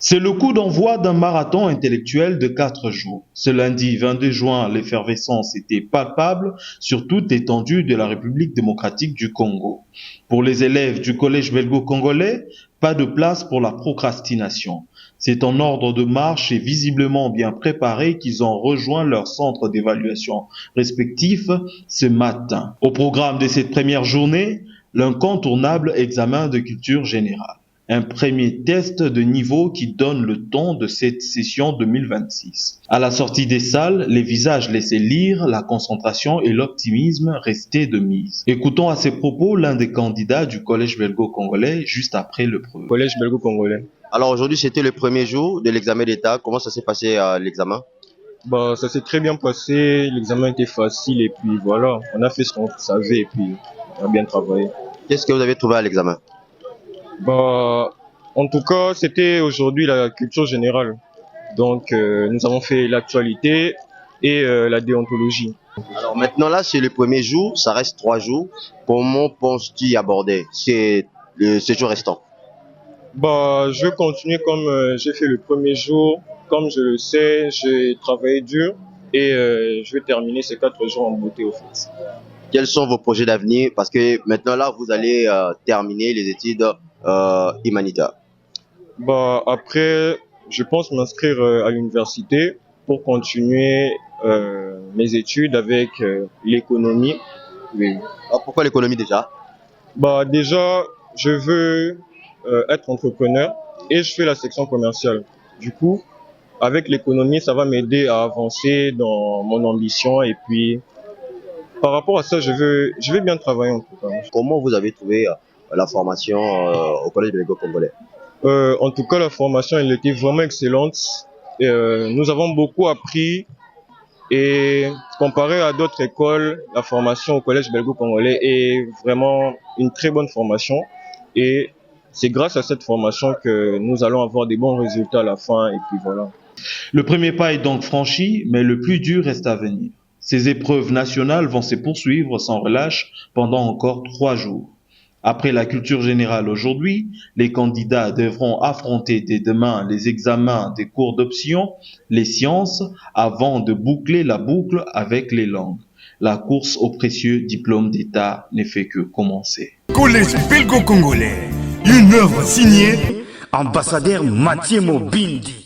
C'est le coup d'envoi d'un marathon intellectuel de 4 jours. Ce lundi 22 juin, l'effervescence était palpable sur toute l'étendue de la République démocratique du Congo. Pour les élèves du collège belgo-congolais, pas de place pour la procrastination. C'est en ordre de marche et visiblement bien préparés qu'ils ont rejoint leur centre d'évaluation respectif ce matin. Au programme de cette première journée, l'incontournable examen de culture générale. Un premier test de niveau qui donne le ton de cette session 2026. À la sortie des salles, les visages laissaient lire la concentration et l'optimisme restaient de mise. Écoutons à ces propos l'un des candidats du collège belgo-congolais juste après le premier. Collège belgo-congolais. Alors aujourd'hui, c'était le premier jour de l'examen d'État. Comment ça s'est passé l'examen? Ça s'est très bien passé, l'examen était facile et puis voilà, on a fait ce qu'on savait et puis on a bien travaillé. Qu'est-ce que vous avez trouvé à l'examen? En tout cas, c'était aujourd'hui la culture générale. Donc, nous avons fait l'actualité et la déontologie. Alors maintenant là, c'est le premier jour, ça reste 3 jours. Comment penses-tu y aborder ces jours restants? Je vais continuer comme j'ai fait le premier jour. Comme je le sais, j'ai travaillé dur et je vais terminer ces 4 jours en beauté au fait. Quels sont vos projets d'avenir? Parce que maintenant là, vous allez terminer les études humanitaires. Après, je pense m'inscrire à l'université pour continuer mes études avec l'économie. Oui. Alors, pourquoi l'économie déjà? Déjà, je veux être entrepreneur et je fais la section commerciale. Du coup, avec l'économie, ça va m'aider à avancer dans mon ambition et puis par rapport à ça, je vais bien travailler en tout cas. Comment vous avez trouvé la formation au collège belgo-congolais? En tout cas, la formation, elle était vraiment excellente. Nous avons beaucoup appris et comparé à d'autres écoles, la formation au collège belgo-congolais est vraiment une très bonne formation. Et c'est grâce à cette formation que nous allons avoir des bons résultats à la fin et puis voilà. Le premier pas est donc franchi, mais le plus dur reste à venir. Ces épreuves nationales vont se poursuivre sans relâche pendant encore 3 jours. Après la culture générale aujourd'hui, les candidats devront affronter dès demain les examens des cours d'option, les sciences, avant de boucler la boucle avec les langues. La course au précieux diplôme d'État ne fait que commencer. Collège belgo-congolais, une œuvre signée ambassadeur Mathieu Mobindi.